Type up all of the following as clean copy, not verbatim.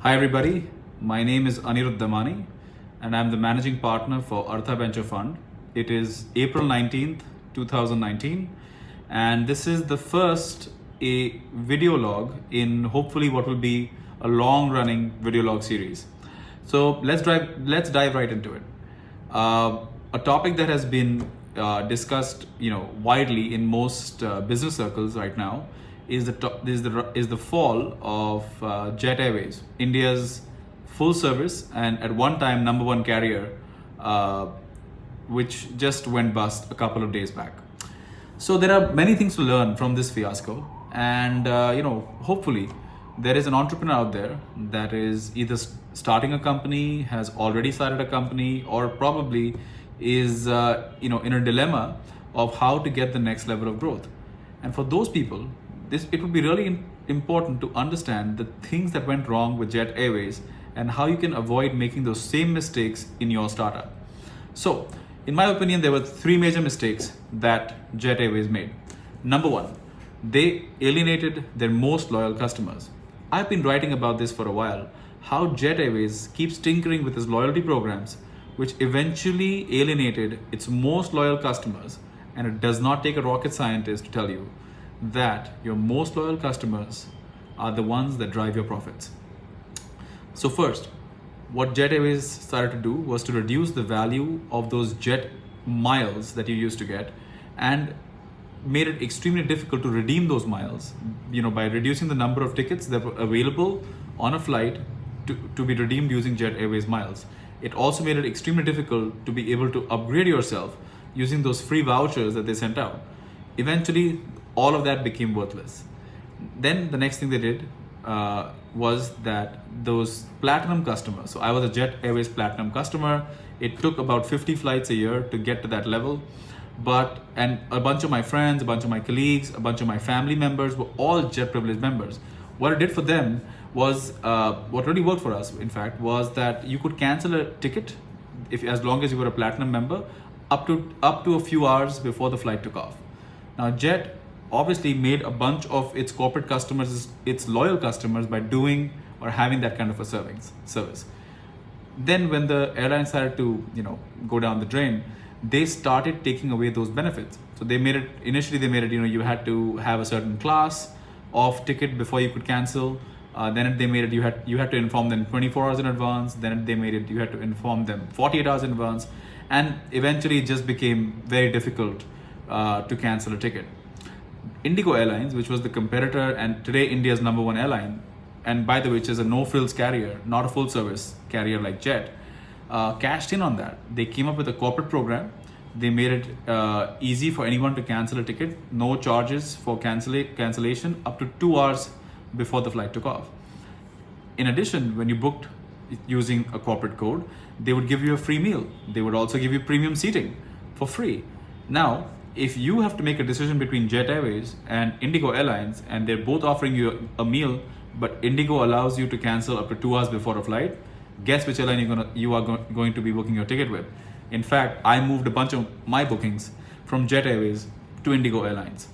Hi everybody, my name is Anirudh Damani and I'm the managing partner for Artha Venture Fund. It is April 19th, 2019 and this is the first video log in hopefully what will be a long running video log series. So let's dive right into it. A topic that has been discussed widely in most business circles right now is the fall of Jetairways, India's full service and at one time number one carrier, which just went bust a couple of days back. So there are many things to learn from this fiasco, and hopefully there is an entrepreneur out there that is either starting a company, has already started a company, or probably is in a dilemma of how to get the next level of growth. And for those people, it would be really important to understand the things that went wrong with Jetairways and how you can avoid making those same mistakes in your startup. So, in my opinion, there were three major mistakes that Jetairways made. Number one, they alienated their most loyal customers. I've been writing about this for a while, how Jetairways keeps tinkering with its loyalty programs, which eventually alienated its most loyal customers. And it does not take a rocket scientist to tell you that your most loyal customers are the ones that drive your profits. So first, what Jetairways started to do was to reduce the value of those jet miles that you used to get and made it extremely difficult to redeem those miles, by reducing the number of tickets that were available on a flight to be redeemed using Jetairways miles. It also made it extremely difficult to be able to upgrade yourself using those free vouchers that they sent out. Eventually, all of that became worthless. Then the next thing they did was that those platinum customers, so I was a Jetairways platinum customer, it took about 50 flights a year to get to that level, and a bunch of my friends, a bunch of my colleagues, a bunch of my family members were all jet privileged members. What it did for them was, what really worked for us, in fact, was that you could cancel a ticket as long as you were a platinum member up to a few hours before the flight took off. Now Jet obviously made a bunch of its corporate customers its loyal customers by doing or having that kind of a service. Then when the airline started to go down the drain, they started taking away those benefits. So initially they made it you had to have a certain class of ticket before you could cancel. Then they made it you had to inform them 24 hours in advance. Then they made it you had to inform them 48 hours in advance, and eventually it just became very difficult to cancel a ticket. Indigo Airlines, which was the competitor and today India's number one airline, and by the way, which is a no-frills carrier, not a full-service carrier like Jet, cashed in on that. They came up with a corporate program. They made it easy for anyone to cancel a ticket, no charges for cancellation up to 2 hours before the flight took off. In addition, when you booked using a corporate code, they would give you a free meal. They would also give you premium seating for free. Now, if you have to make a decision between Jetairways and Indigo Airlines, and they're both offering you a meal, but Indigo allows you to cancel up to 2 hours before a flight, guess which airline you are going to be booking your ticket with. In fact, I moved a bunch of my bookings from Jetairways to Indigo Airlines.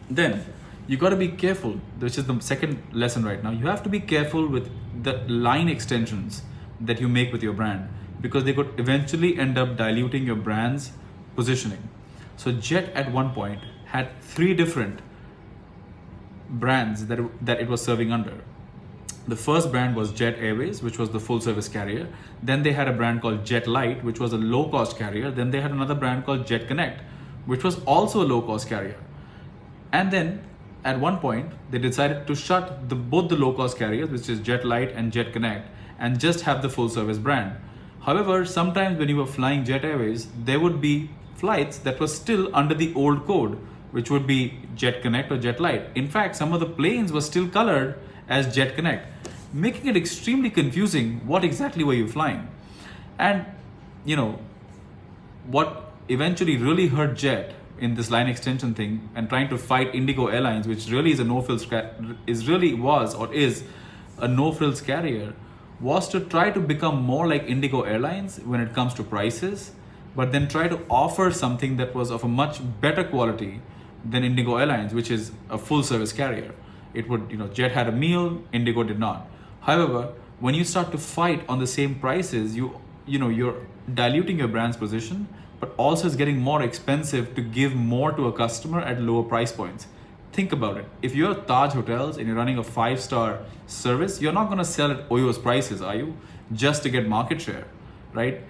Then you got to be careful, which is the second lesson right now. You have to be careful with the line extensions that you make with your brand, because they could eventually end up diluting your brand's positioning. So Jet at one point had 3 different brands that it was serving under. The first brand was Jetairways, which was the full service carrier. Then they had a brand called Jet Light, which was a low cost carrier. Then they had another brand called Jet Connect, which was also a low cost carrier. And then at one point they decided to shut both the low cost carriers, which is Jet Light and Jet Connect, and just have the full service brand. However, sometimes when you were flying Jetairways, there would be flights that were still under the old code, which would be Jet Connect or Jet Light. In fact, some of the planes were still colored as Jet Connect, making it extremely confusing what exactly were you flying. And what eventually really hurt Jet in this line extension thing and trying to fight Indigo Airlines, which really is a no-frills is a no-frills carrier, was to try to become more like Indigo Airlines when it comes to prices, but then try to offer something that was of a much better quality than Indigo Airlines, which is a full service carrier. It would, Jet had a meal, Indigo did not. However, when you start to fight on the same prices, you're diluting your brand's position, but also it's getting more expensive to give more to a customer at lower price points. Think about it. If you're Taj Hotels and you're running a 5-star service, you're not going to sell at Oyo's prices, are you? Just to get market share, right?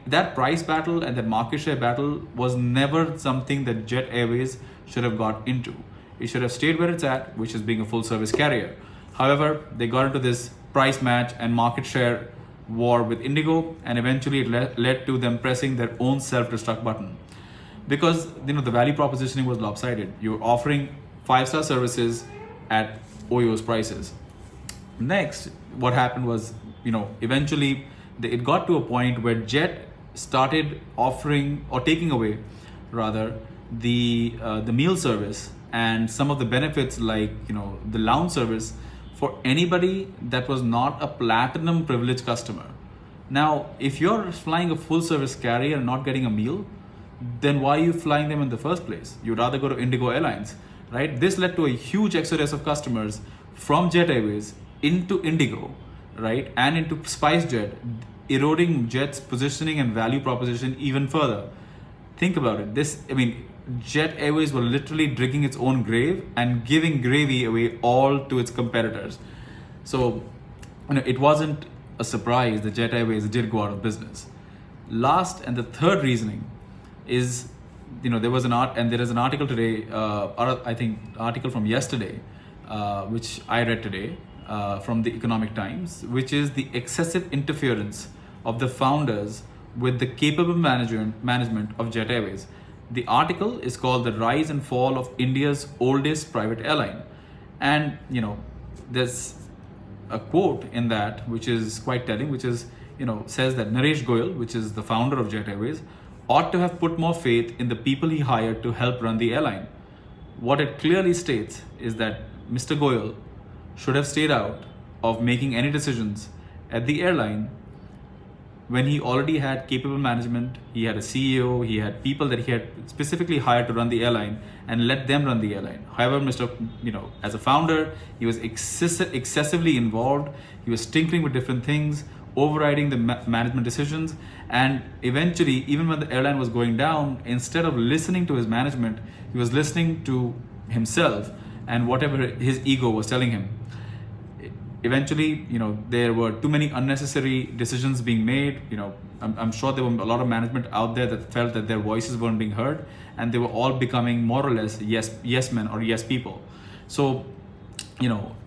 That price battle and that market share battle was never something that Jetairways should have got into. It should have stayed where it's at, which is being a full service carrier. However, they got into this price match and market share war with Indigo, and eventually it led to them pressing their own self-destruct button. Because the value propositioning was lopsided. You're offering 5-star services at Oyo's prices. Next, what happened was, eventually it got to a point where Jet started offering or taking away, rather, the meal service and some of the benefits like the lounge service for anybody that was not a platinum privileged customer. Now, if you're flying a full service carrier and not getting a meal, then why are you flying them in the first place? You'd rather go to Indigo Airlines, right? This led to a huge exodus of customers from Jetairways into Indigo, right? And into SpiceJet, eroding Jet's positioning and value proposition even further. Think about it. Jetairways were literally digging its own grave and giving gravy away all to its competitors. So, it wasn't a surprise that Jetairways did go out of business. Last and the third reasoning is, there is an article today, article from yesterday, which I read today from the Economic Times, which is the excessive interference of the founders with the capable management of Jetairways. The article is called "The Rise and Fall of India's Oldest Private Airline," and there's a quote in that which is quite telling, which is says that Naresh Goyal, which is the founder of Jetairways, ought to have put more faith in the people he hired to help run the airline. What it clearly states is that Mr. Goyal should have stayed out of making any decisions at the airline when he already had capable management. He had a CEO, he had people that he had specifically hired to run the airline and let them run the airline. However, as a founder, he was excessively involved. He was tinkering with different things, overriding the management decisions. And eventually, even when the airline was going down, instead of listening to his management, he was listening to himself and whatever his ego was telling him. Eventually, there were too many unnecessary decisions being made. I'm sure there were a lot of management out there that felt that their voices weren't being heard, and they were all becoming more or less yes men or yes people. So,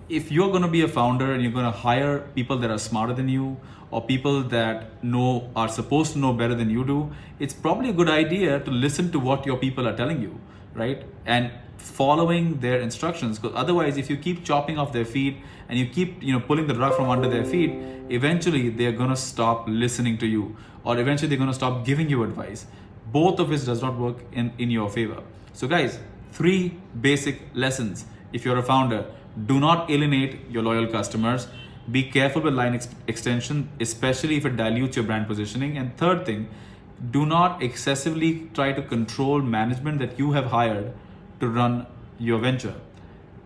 if you're going to be a founder and you're going to hire people that are smarter than you, or people that are supposed to know better than you do, it's probably a good idea to listen to what your people are telling you, right? And following their instructions, because otherwise, if you keep chopping off their feet and you keep pulling the rug from under their feet, eventually they're going to stop listening to you, or eventually they're going to stop giving you advice, both of which does not work in your favor. So guys, 3 basic lessons. If you're a founder, do not alienate your loyal customers. Be careful with line extension, especially if it dilutes your brand positioning. And third thing, do not excessively try to control management that you have hired to run your venture.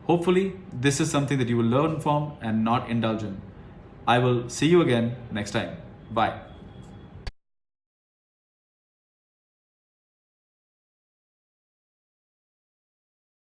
Hopefully, this is something that you will learn from and not indulge in. I will see you again next time. Bye.